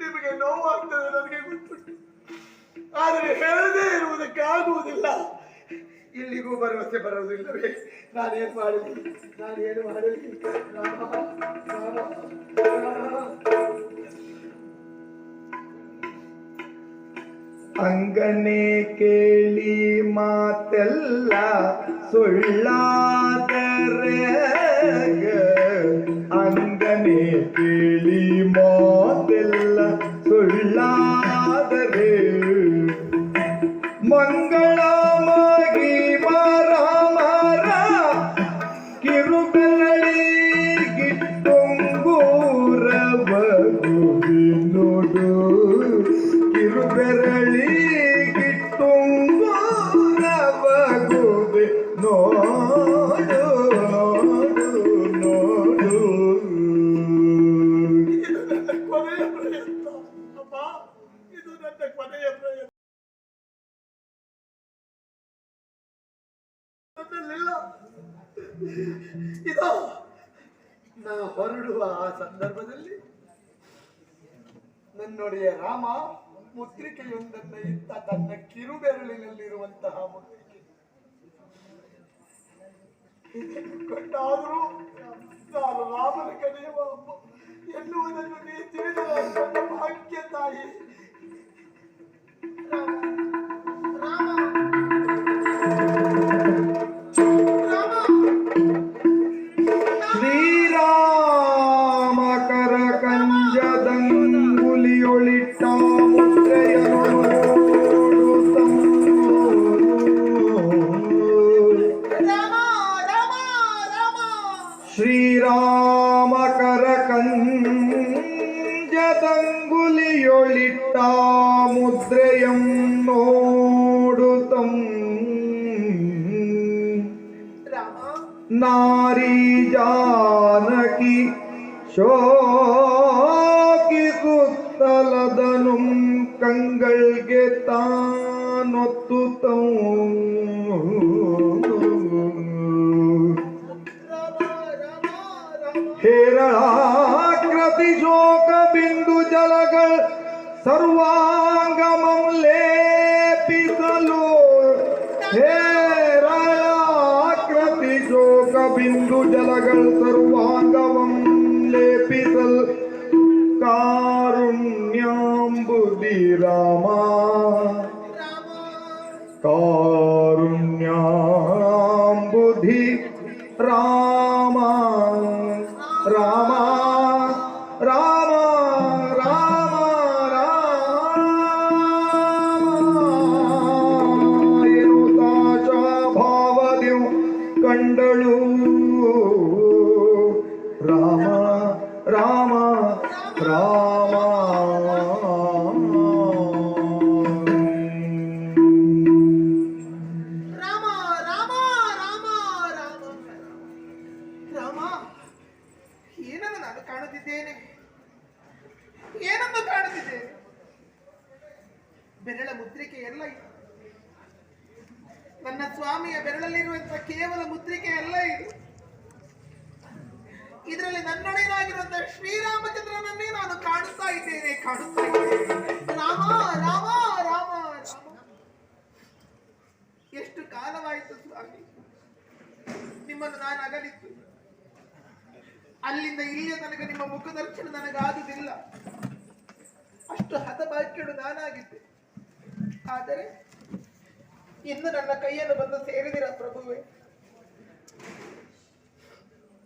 ನಿಮಗೆ ನೋವಾಗ್ತದೆ ನನಗೆ ಗೊತ್ತುಂಟು. ಆದರೆ ಹೇಳದೆ ಭರವಸೆ ಬರುವುದಿಲ್ಲವೇ? ನಾನೇನು ಮಾಡಲಿ? ರಾಮ, ರಾಮ, ರಾಮ. ಅಂಗನೆ ಕೇಳಿ ಮಾತೆಲ್ಲ ಸುಳ್ಳಾದರೆ, ಅಂಗನೆ ಕೇಳಿ ಮಾತೆಲ್ಲ ಸುಳ್ಳಾದರೆ, ಮಂಗಳಮಾಗಿ ಮರ ಮರ ಕಿರುಬೆರಳಿಗಿಟ್ಟುಂಗೂರ ಬಗುವಿ ನೋಡು, ಕಿರುಬೆರಳಿಗಿಟ್ಟುಂಗೂರ ಬಗುವಿ ನೋಡು ನೋಡು. ಇದು ನನ್ನ ಕೊನೆಯ ಪ್ರಯತ್ನ ಅಪ್ಪ, ಇದು ನನ್ನ ಕೊನೆಯ ಪ್ರಯತ್ನ. ಇದು ನಾ ಹೊರಡುವ ಆ ಸಂದರ್ಭದಲ್ಲಿ ನನ್ನೊಡೆಯ ರಾಮ ಮುದ್ರಿಕೆಯೊಂದನ್ನ ಇತ್ತ ತನ್ನ ಕಿರುಬೆರಳಿನಲ್ಲಿರುವಂತಹ ಮುದ್ರಿಕೆ ಕಂಡಾದರೂ ನಾನು ರಾಮನ ಕಡೆಯುವ ಎನ್ನುವುದನ್ನು ನೀ ತಿಳಿದ ಭಾಗ್ಯ ತಾಯಿ. ಶ್ರೀರಾಮಕರ ಕಂಜದಂಗುಲಿಯೊಳಿಟ್ಟ ಮುದ್ರೆಯನ್ನು ಶ್ರೀರಾಮಕರ ಕಂಜದಂಗುಲಿಯೊಳಿಟ್ಟ ಮುದ್ರೆಯಂ ನೋಡುತ್ತಂ ನಾರಿ ಜಾನಕಿ ಶೋಕಿಸುತ್ತಲದನು ಕಂಗಳ್ಗೆ ತಾನೊತ್ತುತ್ತಂ ಹೇರಳಾಕೃತಿ ಶೋಕ ಬಿಂದು ಜಲಗಳ ಸರ್ವಾಂಗಮಂ ಲೇಪಿಸಲು, ಹೇರಳಾಕೃತಿ ಶೋಕ ಬಿಂದು ಜಲಗಳ ಸರ್ವಾಂಗಮಂ ಲೇಪಿಸಲ್ ಕಾರುಣ್ಯಾಂಬುದಿ ರಾಮ, ಕಾರುಣ್ಯಾಂಬುಧಿ ರಾಮ ರಾಮ ರಾಮ ರಾಮ ರಾಮ ಎನ್ನುತ್ತಾಶ ಭಾವದಿಯು ಕಂಡಳು ರಾಮ ರಾಮ ರಾಮ. ಏನನ್ನು ಕಾಣುತ್ತಿದ್ದೇನೆ? ಬೆರಳ ಮುದ್ರಿಕೆ ಎಲ್ಲ ಇದು. ನನ್ನ ಸ್ವಾಮಿಯ ಬೆರಳಲ್ಲಿರುವಂತಹ ಕೇವಲ ಮುದ್ರಿಕೆ ಎಲ್ಲ ಇದು. ಇದರಲ್ಲಿ ನನ್ನೊಡೆಯನಾಗಿರುವಂತಹ ಶ್ರೀರಾಮಚಂದ್ರನನ್ನೇ ನಾನು ಕಾಣುತ್ತಾ ಇದ್ದೇನೆ. ರಾಮ ರಾಮ ರಾಮ ರಾಮ. ಎಷ್ಟು ಕಾಲವಾಯಿತು ಸ್ವಾಮಿ ನಿಮ್ಮನ್ನು ನಾನು ಅಗಲಿತ್ತು. ಅಲ್ಲಿಂದ ಇಲ್ಲಿಯ ತನಕ ನಿಮ್ಮ ಮುಖದರ್ಶನ ನನಗಾದುದಿಲ್ಲ. ಅಷ್ಟು ಹತಭಾಗ್ಯಳು ನಾನಾಗಿದ್ದೆ. ಆದರೆ ಇನ್ನು ನನ್ನ ಕೈಯನ್ನು ಬಂದು ಸೇರಿದಿರ ಪ್ರಭುವೆ.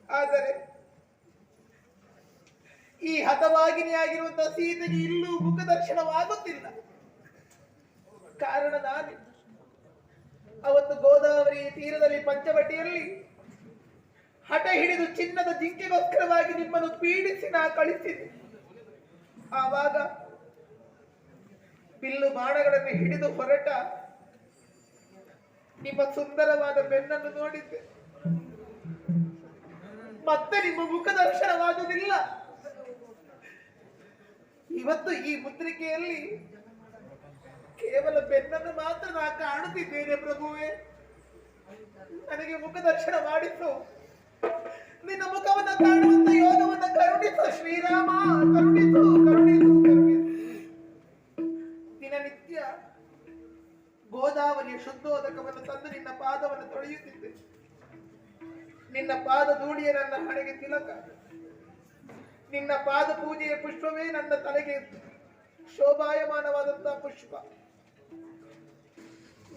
ಆದರೆ ಈ ಹತವಾಗಿನಿಯಾಗಿರುವಂತಹ ಸೀತೆಗೆ ಇಲ್ಲೂ ಮುಖದರ್ಶನವಾಗುತ್ತಿಲ್ಲ. ಕಾರಣ ನಾನು ಅವತ್ತು ಗೋದಾವರಿ ತೀರದಲ್ಲಿ ಪಂಚವಟಿಯಲ್ಲಿ ಹಠ ಹಿಡಿದು ಚಿನ್ನದ ಜಿಂಕೆಗೋಸ್ಕರವಾಗಿ ನಿಮ್ಮನ್ನು ಪೀಡಿಸಿ ನಾ ಕಳಿಸಿದೆ. ಆವಾಗ ಬಿಲ್ಲು ಬಾಣಗಳನ್ನು ಹಿಡಿದು ಹೊರಟ ನಿಮ್ಮ ಸುಂದರವಾದ ಬೆನ್ನನ್ನು ನೋಡಿದ್ದೆ. ಮತ್ತೆ ನಿಮ್ಮ ಮುಖದರ್ಶನವಾಗುವುದಿಲ್ಲ. ಇವತ್ತು ಈ ಮುದ್ರಿಕೆಯಲ್ಲಿ ಕೇವಲ ಬೆನ್ನನ್ನು ಮಾತ್ರ ನಾ ಕಾಣುತ್ತಿದ್ದೇನೆ ಪ್ರಭುವೆ. ನನಗೆ ಮುಖದರ್ಶನ ಮಾಡಿತ್ತು. ನಿನ್ನ ಮುಖವನ್ನು ಕಾಣುವಂತ ಯೋಗವನ್ನು ಕರುಣಿಸು ಶ್ರೀರಾಮ, ಕರುಣಿಸು ಕರುಣಿಸು ಕರುಣಿಸು. ದಿನನಿತ್ಯ ಗೋದಾವರಿಯ ಶುದ್ಧೋದಕವನ್ನು ತಂದು ನಿನ್ನ ಪಾದವನ್ನು ತೊಳೆಯುತ್ತ ನಿನ್ನ ಪಾದ ಧೂಳಿಯ ನನ್ನ ಹಣೆಗೆ ತಿಲಕ, ನಿನ್ನ ಪಾದ ಪೂಜೆಯ ಪುಷ್ಪವೇ ನನ್ನ ತಲೆಗೆ ಶೋಭಾಯಮಾನವಾದಂತಹ ಪುಷ್ಪ.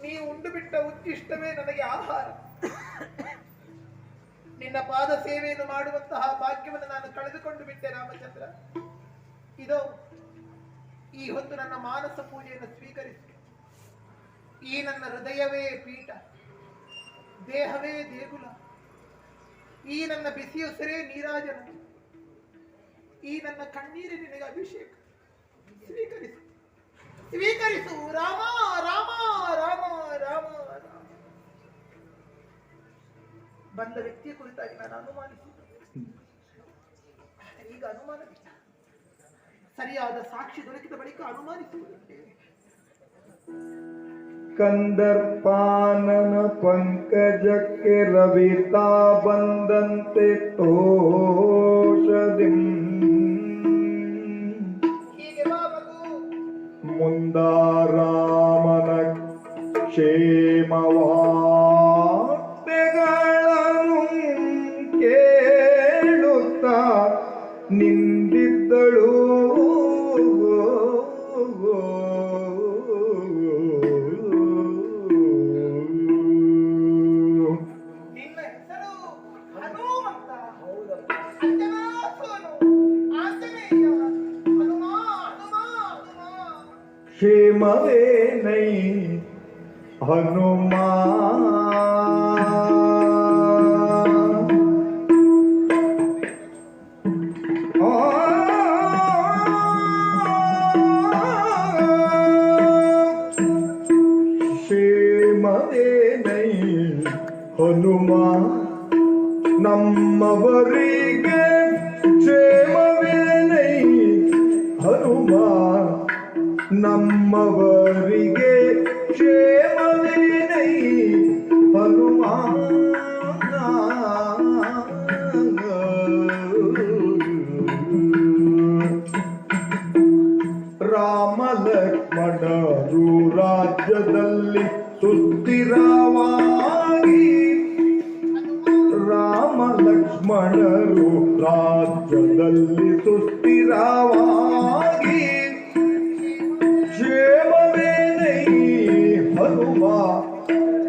ನೀ ಉಂಡು ಬಿಟ್ಟ ಉಚ್ಚಿಷ್ಟವೇ ನನಗೆ ಆಹಾರ. ನಿನ್ನ ಪಾದ ಸೇವೆಯನ್ನು ಮಾಡುವಂತಹ ಭಾಗ್ಯವನ್ನು ನಾನು ಕಳೆದುಕೊಂಡು ಬಿಟ್ಟೆ ರಾಮಚಂದ್ರ. ಇದೋ ಈ ಹೊತ್ತು ನನ್ನ ಮಾನಸ ಪೂಜೆಯನ್ನು ಸ್ವೀಕರಿಸಿ. ಈ ನನ್ನ ಹೃದಯವೇ ಪೀಠ, ದೇಹವೇ ದೇಗುಲ, ಈ ನನ್ನ ಬಿಸಿಯುಸಿರೇ ನೀರಾಜನ, ಈ ನನ್ನ ಕಣ್ಣೀರೇ ನಿನಗೆ ಅಭಿಷೇಕ. ಸ್ವೀಕರಿಸು, ಸ್ವೀಕರಿಸು ರಾಮ ರಾಮ ರಾಮ ರಾಮ ರಾಮ. ಬಂದ ವ್ಯಕ್ತಿಯ ಕುರಿತಾಗಿ ನಾನು ಅನುಮಾನಿಸಿದ್ದೆ, ಈಗ ಅನುಮಾನವಿಲ್ಲ. ಸರಿಯಾದ ಸಾಕ್ಷಿ ದೊರಕಿದ ಬಳಿಕ ಅನುಮಾನಿಸುವುದಂತೆ. ಕಂದರ್ಪಾನನ ಪಂಕಜಕ್ಕೆ ರವಿತಾ ಬಂದಂತೆ ತೋಷದಿಂ ಹೀಗೆ ಬಾ ಮಗು. ಮುಂದಾರಾಮನ ಕ್ಷೇಮವಾರ್ತೆಗಳನ್ನು ಕೇಳುತ್ತಾ ನಿಂದಿದ್ದಳು. ನಿನ್ನ ಹೆಸರು ಹನುಮಂತ. ಅಂಜನಾ ಸೋನು ಆಂಜನೇಯ ಹನುಮ ಹನುಮ ಹನುಮ. ಕ್ಷೇಮವೇನೈ ಹನುಮ ಕ್ಷೇಮವೇನೈ ಹನುಮ ನಮ್ಮವರಿಗೆ ಕ್ಷೇಮವೇನೈ ಹನುಮ ನಮ್ಮವರಿಗೆ ಕ್ಷೇಮವೇನೈ ಹನುಮ ರಾಮ ಲಕ್ಷ್ಮಣರು ರಾಜ್ಯದಲ್ಲಿ ಸುಸ್ಥಿರವಾಗಿ ರಾಮ ಲಕ್ಷ್ಮಣರು ರಾಜ್ಯದಲ್ಲಿ ಸುಸ್ಥಿರವಾಗಿ ಕ್ಷೇಮವೇನೈ ಹನುಮ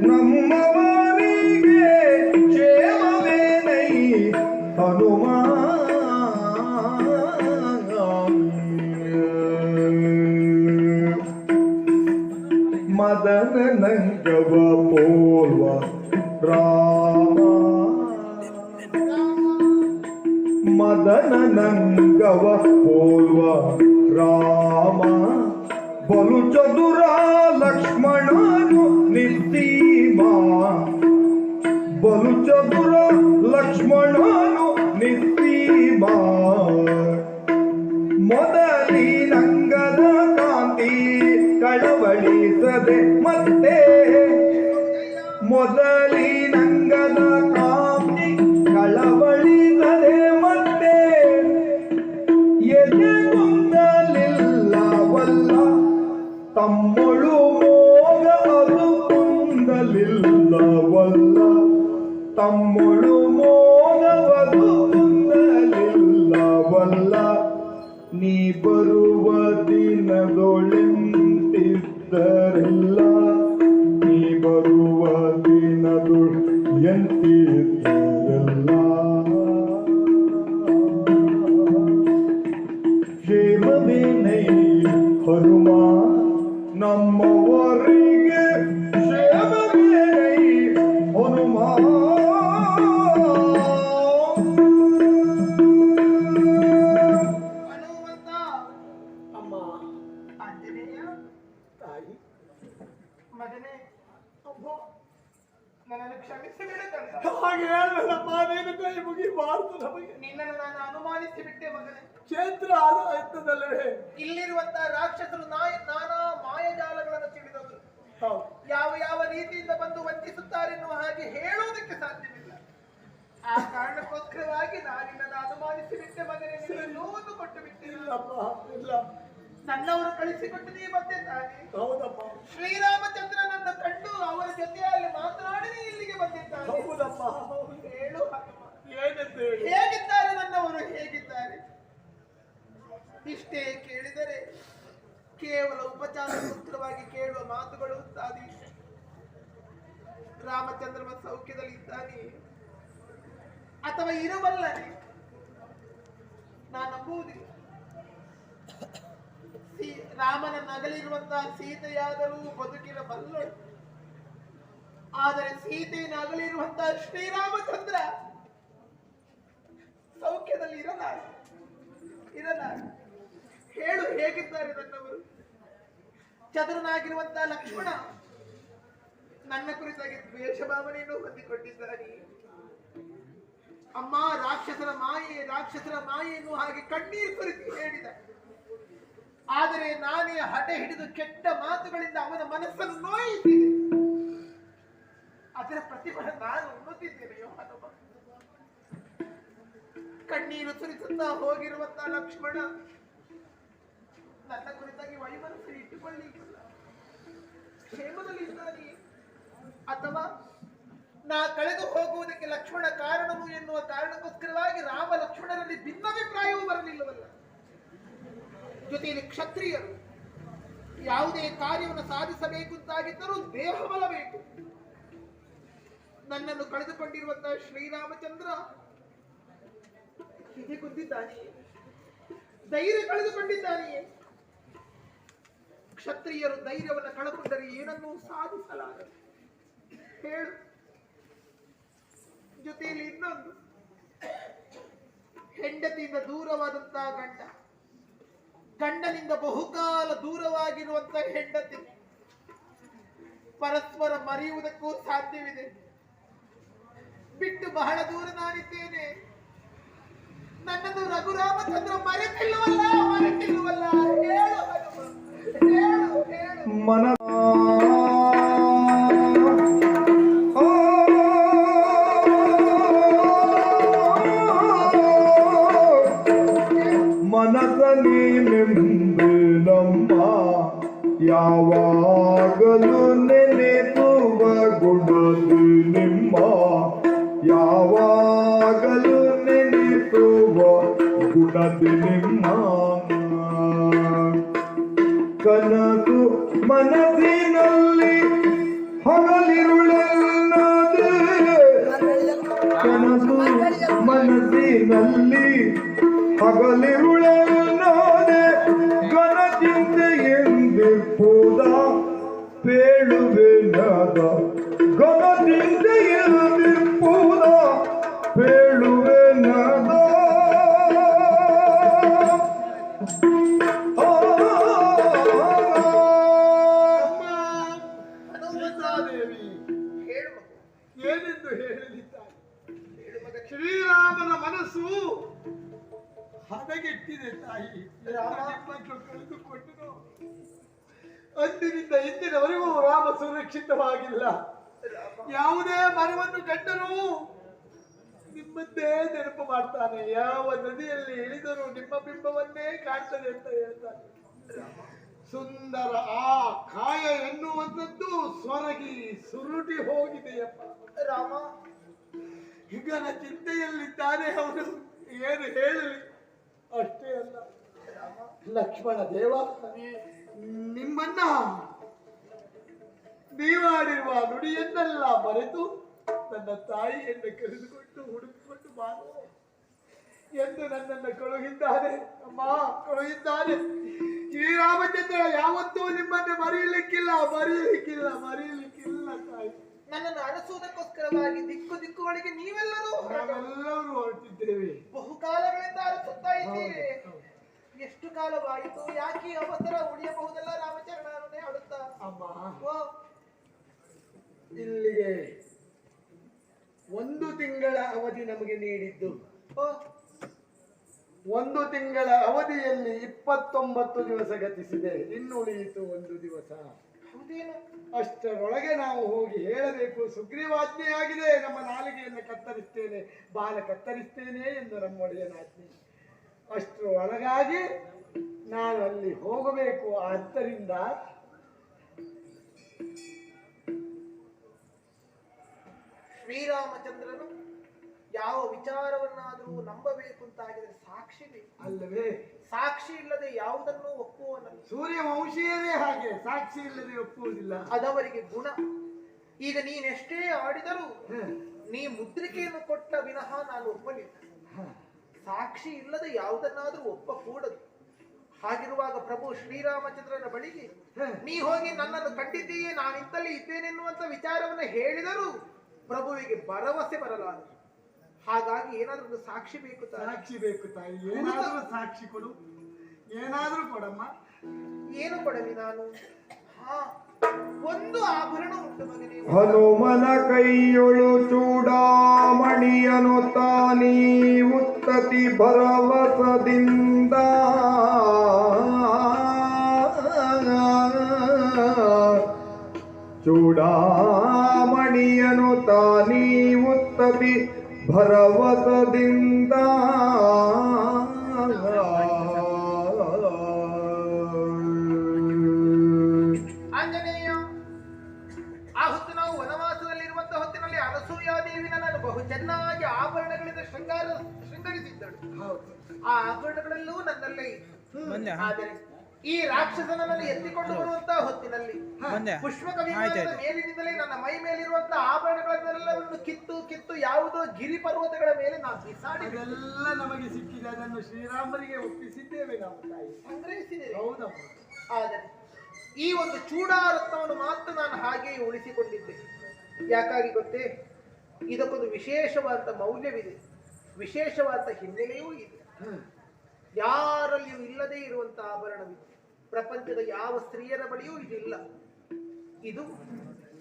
ನಮ್ಮವರಿಗೆ ಕ್ಷೇಮವೇನೈ ಹನುಮ ಮದನ ನಂಗವ ಪೋಲ್ವ ರಾಮ ಮದನ ನಂಗವ ಪೋಲ್ವ ರಾಮ ಬಲು ಚದುರ ಲಕ್ಷ್ಮಣನು ನಿಸ್ಸೀಮ ಬಲು ಚದುರ ಲಕ್ಷ್ಮಣನು ನಿಸ್ಸೀಮ ಮೊದಲಿನಂಗದ ಕಾಂತಿ ಕಳವಳಿಸದೆ ಮತ್ತೆ ಮೊದಲಿನಂಗದ ಕಾಂತಿ ಕಳವಳಿಸದೆ ಮತ್ತೆ ಎದೆಗುಂದಲಿಲ್ಲವಲ್ಲ ತಮ್ಮಳು ಮೋಗ ಅದು ಕುಂದಲಿಲ್ಲವಲ್ಲ ತಮ್ಮಳು ಮೋಗವದು ಕುಂದಲಿಲ್ಲವಲ್ಲ ನೀ ಬರುವ ದಿನದೊಳೆಂತಿದ್ದರೆಲ್ಲ ನೀ ಬರುವ ದಿನದೊಳು ಎಂತಿದ್ದರೆಲ್ಲ ಕ್ಷೇಮವೇನೈ ಹನುಮ ನಮ್ಮವರಿಗೆ ಕ್ಷೇಮವೇನೈ ಹನುಮ ಹನುಮಂತ. ಅಮ್ಮ ಆಂಜನೇಯ ತಾಯಿ ಮಗನೇ, ಅಬ್ಬೋ ನನ್ನನ್ನು ಕ್ಷಮಿಸಿಬಿಡು ಕಂದ. ಹಾಗೆ ಹೇಳಬೇಡಪ್ಪ, ನೀನು ಕೈ ಮುಗಿಬಾರ್ದು ನಮಗೆ. ನಿನ್ನನ್ನು ನಾನು ಅನುಮಾನಿಸಿ ಬಿಟ್ಟೆ ಮಗನೇ. ಕ್ಷೇತ್ರ ಆಯ್ತದಲ್ಲವೇ? ಇಲ್ಲಿರುವಂತಹ ರಾಕ್ಷಸರು ನಾನಾ ಮಾಯಜಾಲಗಳನ್ನು ತಿಳಿದವರು. ಹೌದು. ಯಾವ ಯಾವ ರೀತಿಯಿಂದ ಬಂದು ವಂಚಿಸುತ್ತಾರೆನ್ನುವ ಹಾಗೆ ಹೇಳುವುದಕ್ಕೆ ಸಾಧ್ಯವಿಲ್ಲ. ಆ ಕಾರಣಕ್ಕೋಸ್ಕರವಾಗಿ ನಾನಿನ್ನನ್ನು ಅನುಮಾನಿಸಿ ಬಿಟ್ಟೆ ಮಗನೇ. ನಿನಗೆ ನೋವನ್ನು ಕೊಟ್ಟು ಬಿಟ್ಟಿಲ್ಲ. ಇಲ್ಲಪ್ಪ, ಇಲ್ಲ. ನನ್ನವರು ಕಳಿಸಿಕೊಟ್ಟು ನೀ ಬಂದೆ ತಾನೆ. ಹೌದಪ್ಪ, ಶ್ರೀರಾಮಚಂದ್ರನನ್ನು ಕಂಡು ಅವರ ಜೊತೆಯಲ್ಲಿ ಮಾತನಾಡಿ ನೀ ಇಲ್ಲಿಗೆ ಬಂದಿದ್ದಾನೆ. ಹೌದಪ್ಪ. ಹೇಳು ಹನುಮ. ಏನೆಂದು ಹೇಳಿ? ಹೇಗಿದ್ದಾರೆ ನನ್ನವರು, ಹೇಗಿದ್ದಾರೆ? ಇಷ್ಟೇ ಕೇಳಿದರೆ ಕೇವಲ ಉಪಚಾರಗೋಸ್ಕರವಾಗಿ ಕೇಳುವ ಮಾತುಗಳು ಸಾಧಿ. ರಾಮಚಂದ್ರನ ಸೌಖ್ಯದಲ್ಲಿ ಇದ್ದಾನೆ ಅಥವಾ ಇರಬಲ್ಲನೆ? ನಾನು ನಂಬುವುದಿಲ್ಲ. ರಾಮನ ನಗಲಿರುವಂತಹ ಸೀತೆಯಾದರೂ ಬದುಕಿರಬಲ್ಲಳು. ಆದರೆ ಸೀತೆಯನ್ನು ಅಗಲಿರುವಂತಹ ಶ್ರೀರಾಮಚಂದ್ರ ಸೌಖ್ಯದಲ್ಲಿ ಇರಲಾರ. ಹೇಳು, ಹೇಗಿದ್ದಾರೆ ನನ್ನವರು? ಚತುರನಾಗಿರುವಂತಹ ಲಕ್ಷ್ಮಣ ನನ್ನ ಕುರಿತಾಗಿ ದ್ವೇಷ ಭಾವನೆಯನ್ನು ಹೊಂದಿಕೊಂಡಿದ್ದಾನೆ. ಅಮ್ಮ, ರಾಕ್ಷಸರ ಮಾಯೆಯನ್ನು ಹಾಗೆ ಕಣ್ಣೀರು ಸುರಿಸಿ ಹೇಳಿದ. ಆದರೆ ನಾನೇ ಹಠ ಹಿಡಿದು ಕೆಟ್ಟ ಮಾತುಗಳಿಂದ ಅವನ ಮನಸ್ಸನ್ನು ನೋಯಿಸಿದೆ. ಅದರ ಪ್ರತಿಫಲ ನಾನು ಉಣ್ಣುತ್ತಿದ್ದೇನೆಯೋ ಹನುಮ. ಕಣ್ಣೀರು ಸುರಿಸುತ್ತಾ ಹೋಗಿರುವಂತಹ ಲಕ್ಷ್ಮಣ ನನ್ನ ಕುರಿತಾಗಿ ವೈಮನಸ್ಸು ಇಟ್ಟುಕೊಳ್ಳಿಲ್ಲ. ಕ್ಷೇಮದಲ್ಲಿ ಇದ್ದಾನೆ ಅಥವಾ ನಾ ಕಳೆದು ಹೋಗುವುದಕ್ಕೆ ಲಕ್ಷ್ಮಣ ಕಾರಣವು ಎನ್ನುವ ಕಾರಣಕ್ಕೋಸ್ಕರವಾಗಿ ರಾಮ ಲಕ್ಷ್ಮಣರಲ್ಲಿ ಭಿನ್ನಾಭಿಪ್ರಾಯವೂ ಬರಲಿಲ್ಲವಲ್ಲ. ಜೊತೆಯಲ್ಲಿ ಕ್ಷತ್ರಿಯರು ಯಾವುದೇ ಕಾರ್ಯವನ್ನು ಸಾಧಿಸಬೇಕು ಅಂತಾಗಿದ್ದರೂ ದೇಹಬಲ ಬೇಕು. ನನ್ನನ್ನು ಕಳೆದುಕೊಂಡಿರುವಂತಹ ಶ್ರೀರಾಮಚಂದ್ರ ಹೀಗೆ ಕುಂದಿದ್ದಾನೆಯೇ? ಧೈರ್ಯ ಕಳೆದುಕೊಂಡಿದ್ದಾನೆಯೇ? ಕ್ಷತ್ರಿಯರು ಧೈರ್ಯವನ್ನು ಕಳೆದುಕೊಂಡರೆ ಏನನ್ನೂ ಸಾಧಿಸಲಾರರು. ಹೇಳು. ಜೊತೆಯಲ್ಲಿ ಇನ್ನೊಂದು, ಹೆಂಡತಿಯಿಂದ ದೂರವಾದಂತಹ ಗಂಡನಿಂದ ಬಹುಕಾಲ ದೂರವಾಗಿರುವಂತಹ ಹೆಂಡತಿ ಪರಸ್ಪರ ಮರೆಯುವುದಕ್ಕೂ ಸಾಧ್ಯವಿದೆ. ಬಿಟ್ಟು ಬಹಳ ದೂರ ನಾನಿದ್ದೇನೆ. ನನ್ನನ್ನು ರಘುರಾಮಚಂದ್ರ ಮರೆತಿಲ್ಲವಲ್ಲ. ಹೇಳು ಹೇಳು ಹೇಳು. ಮನದ ನೀನೆಂದು ನಮ್ಮ ಯಾವಾಗಲೂ ನೆನೆದುವ ಗುಣದಿ ನಿಮ್ಮ ಯಾವಾಗಲೂ ನೆನೆಸುವ ಗುಣದಿ ನಿಮ್ಮ ಕನಸು ಮನಸ್ಸಿನಲ್ಲಿ ಹಗಲಿರುಳೆನ್ನದೆ ಕನಸು ಮನಸ್ಸಿನಲ್ಲಿ ಹಗಲಿರುಳೆನ್ನದೆ ಗಣಚಿಂತೆಯೆಂದಿಪ್ಪುದ ಪೇಳುವೆನದ ಗಣಚಿಂತೆಯೆಂದಿಪ್ಪುದ ಪೇಳುವೆನದ ಏನೆಂದು ಹೇಳಲಿದ್ದಾರೆ? ಶ್ರೀರಾಮನ ಮನಸ್ಸು ಹದಗೆಟ್ಟಿದೆ ತಾಯಿ. ನಿಮ್ಮನ್ನು ಕಳೆದುಕೊಂಡು ಅಂದಿನಿಂದ ಇಂದಿನವರೆಗೂ ರಾಮ ಸುರಕ್ಷಿತವಾಗಿಲ್ಲ. ಯಾವುದೇ ಮರವನ್ನು ಕಂಡರೂ ನಿಮ್ಮನ್ನೇ ನೆನಪು ಮಾಡ್ತಾನೆ. ಯಾವ ನದಿಯಲ್ಲಿ ಇಳಿದರೂ ನಿಮ್ಮ ಬಿಂಬವನ್ನೇ ಕಾಣ್ತದೆ ಅಂತ ಹೇಳ್ತಾನೆ. ಸುಂದರ ಆ ಕಾಯ ಎನ್ನುವಂಥದ್ದು ಸ್ವರಗಿ ಸುರುಟಿ ಹೋಗಿದೆಯಪ್ಪ. ರಾಮ ಈಗನ ಚಿಂತೆಯಲ್ಲಿದ್ದಾನೆ. ಅವನು ಏನು ಹೇಳಲಿ. ಅಷ್ಟೇ ಅಲ್ಲ ಲಕ್ಷ್ಮಣ ದೇವ, ನಿಮ್ಮನ್ನ ನೀವಾಡಿರುವ ನುಡಿಯನ್ನೆಲ್ಲ ಮರೆತು ನನ್ನ ತಾಯಿಯನ್ನು ಕರೆದುಕೊಂಡು ಹುಡುಕಿಕೊಂಡು ಬಾನು ಎಂದು ನನ್ನನ್ನು ಕಳುಹಿದ್ದಾನೆ. ಅಮ್ಮ, ಕಳುಹಿದ್ದಾನೆ. ಶ್ರೀರಾಮಚಂದ್ರ ಯಾವತ್ತೂ ನಿಮ್ಮನ್ನು ಮರೆಯಲಿಕ್ಕಿಲ್ಲ ತಾಯಿ. ನನ್ನನ್ನು ಅರಸುವುದಕ್ಕೋಸ್ಕರವಾಗಿ ದಿಕ್ಕುಗಳಿಗೆ ನಾವೆಲ್ಲರೂ ಹೊರಟಿದ್ದೇವೆ. ಬಹುಕಾಲಗಳಿಂದ ಅರಸುತ್ತಾ ಇದ್ದೀರಿ. ಎಷ್ಟು ಕಾಲವಾಯಿತು? ಯಾಕೆ ಅವಸರ? ಉಳಿಯಬಹುದಲ್ಲ ರಾಮಚರಣನೇ ಆಡುತ್ತಾ. ಅಮ್ಮ, ಇಲ್ಲಿಗೆ 1 ತಿಂಗಳ ಅವಧಿ ನಮಗೆ ನೀಡಿದ್ದು. 1 ತಿಂಗಳ ಅವಧಿಯಲ್ಲಿ 29 ದಿವಸ ಗತಿಸಿದೆ. ಇನ್ನು ಉಳಿಯಿತು 1 ದಿವಸ. ಅಷ್ಟರೊಳಗೆ ನಾವು ಹೋಗಿ ಹೇಳಬೇಕು. ಸುಗ್ರೀವಾಜ್ಞೆಯಾಗಿದೆ. ನಮ್ಮ ನಾಲಿಗೆಯನ್ನು ಕತ್ತರಿಸ್ತೇನೆ, ಬಾಲ ಕತ್ತರಿಸ್ತೇನೆ ಎಂದು ನಮ್ಮ ಒಡೆಯನಾಜ್ಞೆ. ಅಷ್ಟರ ಒಳಗಾಗಿ ನಾನು ಅಲ್ಲಿ ಹೋಗಬೇಕು. ಆದ್ದರಿಂದ ಶ್ರೀರಾಮಚಂದ್ರನು ಯಾವ ವಿಚಾರವನ್ನಾದರೂ ನಂಬಬೇಕು ಅಂತಾಗಿದ್ರೆ ಸಾಕ್ಷಿ ಬೇಕು. ಅಲ್ಲವೇ? ಸಾಕ್ಷಿ ಇಲ್ಲದೆ ಯಾವುದನ್ನು ಒಪ್ಪುವನಲ್ಲ. ಸೂರ್ಯವಂಶೀಯರೇ ಹಾಗೆ, ಸಾಕ್ಷಿ ಇಲ್ಲದೆ ಒಪ್ಪುವುದಿಲ್ಲ. ಅದವರಿಗೆ ಗುಣ. ಈಗ ನೀನೆಷ್ಟೇ ಆಡಿದರೂ ನೀ ಮುದ್ರಿಕೆಯನ್ನು ಕೊಟ್ಟ ವಿನಃ ನಾನು ಒಪ್ಪಲಿಲ್ಲ. ಸಾಕ್ಷಿ ಇಲ್ಲದೆ ಯಾವುದನ್ನಾದ್ರೂ ಒಪ್ಪಕೂಡದು. ಹಾಗಿರುವಾಗ ಪ್ರಭು ಶ್ರೀರಾಮಚಂದ್ರನ ಬಳಿಗೆ ನೀ ಹೋಗಿ ನನ್ನನ್ನು ಕಂಡಿದ್ದೀಯೇ, ನಾನಿಂತಲೇ ಇದ್ದೇನೆನ್ನುವಂತ ವಿಚಾರವನ್ನು ಹೇಳಿದರೂ ಪ್ರಭುವಿಗೆ ಭರವಸೆ ಬರಲಾರದು. ಹಾಗಾಗಿ ಏನಾದ್ರೂ ಒಂದು ಸಾಕ್ಷಿ ಬೇಕು. ಸಾಕ್ಷಿ ಬೇಕು ತಾಯಿ, ಏನಾದ್ರೂ ಸಾಕ್ಷಿ ಕೊಡು, ಏನಾದ್ರೂ ಕೊಡಮ್ಮ. ಏನು ಕೊಡಲಿ ನಾನು? ಒಂದು ಆಭರಣ ಉಂಟು ಮಗನೇ. ಹನುಮನ ಕೈಯೊಳು ಚೂಡಾಮಣಿಯನು ತಾನೀ ಉತ್ತತಿ ಭರವಸದಿಂದ ಚೂಡಾಮಣಿಯನು ತಾನೀ ಉತ್ತತಿ ಭರವಸದಿಂದ ಆಂಜನೇಯ, ಆ ಹೊತ್ತು ನಾವು ವನವಾಸದಲ್ಲಿರುವಂತಹ ಹೊತ್ತಿನಲ್ಲಿ ಅನಸೂಯಾದೇವಿ ನನ್ನನ್ನು ಬಹು ಚೆನ್ನಾಗಿ ಆಭರಣಗಳಿಂದ ಶೃಂಗರಿಸಿದ್ದಳು. ಆ ಆಭರಣಗಳೆಲ್ಲೂ ನನ್ನಲ್ಲೇ ಇತ್ತು. ಆದರೆ ಈ ರಾಕ್ಷಸನನ್ನು ಎತ್ತಿಕೊಂಡು ಬರುವಂತಹ ಹೊತ್ತಿನಲ್ಲಿ ಪುಷ್ಪಕ ವಿಮಾನದ ಮೇಲಿನಿಂದಲೇ ನನ್ನ ಮೈ ಮೇಲಿರುವಂತಹ ಆಭರಣಗಳನ್ನೆಲ್ಲವನ್ನು ಕಿತ್ತು ಕಿತ್ತು ಯಾವುದೋ ಗಿರಿ ಪರ್ವತಗಳ ಮೇಲೆ ನಾನು ಬಿಸಾಡಿದೆ. ಅದೆಲ್ಲ ನಮಗೆ ಸಿಕ್ಕಿದೆ, ಅದನ್ನು ಶ್ರೀರಾಮರಿಗೆ ಒಪ್ಪಿಸಿದ್ದೇವೆ ನಾವು ತಾಯಿ, ಸಂಗ್ರಹಿಸಿದೆ. ಹೌದಮ್ಮ. ಆದರೆ ಈ ಒಂದು ಚೂಡಾರತ್ನವನ್ನು ಮಾತ್ರ ನಾನು ಹಾಗೆಯೇ ಉಳಿಸಿಕೊಂಡಿದ್ದೆ. ಯಾಕಾಗಿ ಗೊತ್ತೇ? ಇದಕ್ಕೊಂದು ವಿಶೇಷವಾದ ಮೌಲ್ಯವಿದೆ, ವಿಶೇಷವಾದ ಹಿನ್ನೆಲೆಯೂ ಇದೆ. ಯಾರಲ್ಲಿಯೂ ಇಲ್ಲದೆ ಇರುವಂತಹ ಆಭರಣವಿದೆ. ಪ್ರಪಂಚದ ಯಾವ ಸ್ತ್ರೀಯರ ಬಳಿಯೂ ಇದಿಲ್ಲ. ಇದು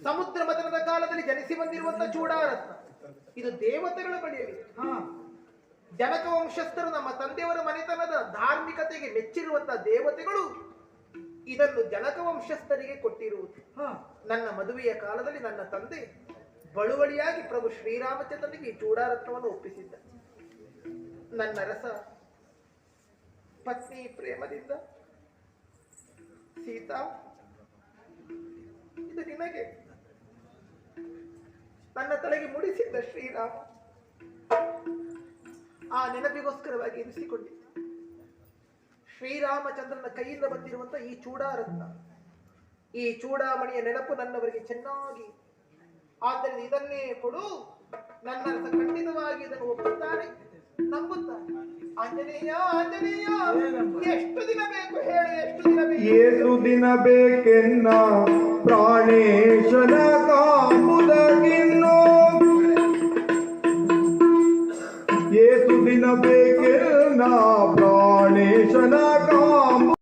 ಸಮುದ್ರ ಮಥನದ ಕಾಲದಲ್ಲಿ ಜನಿಸಿ ಬಂದಿರುವಂತಹ ಚೂಡಾರತ್ನ. ಇದು ದೇವತೆಗಳ ಬಳಿಯಲ್ಲಿ. ಜನಕ ವಂಶಸ್ಥರು, ನಮ್ಮ ತಂದೆಯವರ ಮನೆತನದ ಧಾರ್ಮಿಕತೆಗೆ ಮೆಚ್ಚಿರುವಂತಹ ದೇವತೆಗಳು ಇದನ್ನು ಜನಕ ವಂಶಸ್ಥರಿಗೆ ಕೊಟ್ಟಿರುವುದು. ನನ್ನ ಮದುವೆಯ ಕಾಲದಲ್ಲಿ ನನ್ನ ತಂದೆ ಬಳುವಳಿಯಾಗಿ ಪ್ರಭು ಶ್ರೀರಾಮಚಂದ್ರನಿಗೆ ಈ ಚೂಡಾರತ್ನವನ್ನು ಒಪ್ಪಿಸಿದ್ದ. ನನ್ನ ರಸ ಪತ್ನಿ ಪ್ರೇಮದಿಂದ, ಸೀತಾ ಇದು ನಿನಗೆ ನನ್ನ ತಲೆಗೆ ಮುಡಿಸಿದ್ದ ಶ್ರೀರಾಮ. ಆ ನೆನಪಿಗೋಸ್ಕರವಾಗಿ ಇರಿಸಿಕೊಂಡಿದ್ದೆ. ಶ್ರೀರಾಮಚಂದ್ರನ ಕೈಯಿಂದ ಬಂದಿರುವಂತ ಈ ಚೂಡಾರತ್ನ, ಈ ಚೂಡಾಮಣಿಯ ನೆನಪು ನನ್ನವರಿಗೆ ಚೆನ್ನಾಗಿ. ಆದ್ದರಿಂದ ಇದನ್ನೇ ಕೊಡು. ನನ್ನ ರಸ ಖಂಡಿತವಾಗಿ ಇದನ್ನು ಒಪ್ಪುತ್ತಾನೆ, ನಂಬುತ್ತಾನೆ. ಆಂಜನೇಯ, ಆಂಜನೇಯ, ಎಷ್ಟು ದಿನ ಬೇಕು ಹೇಳು? ಎಷ್ಟು ದಿನ ಬೇಕು? ಏಸು ದಿನ ಬೇಕೆನ್ನ ಪ್ರಾಣೇಶನ ಕಾಂಬುದಗಿನ್ನೋ, ಏಸು ದಿನ ಬೇಕೆನ್ನ ಪ್ರಾಣೇಶನ ಕಾಂಬು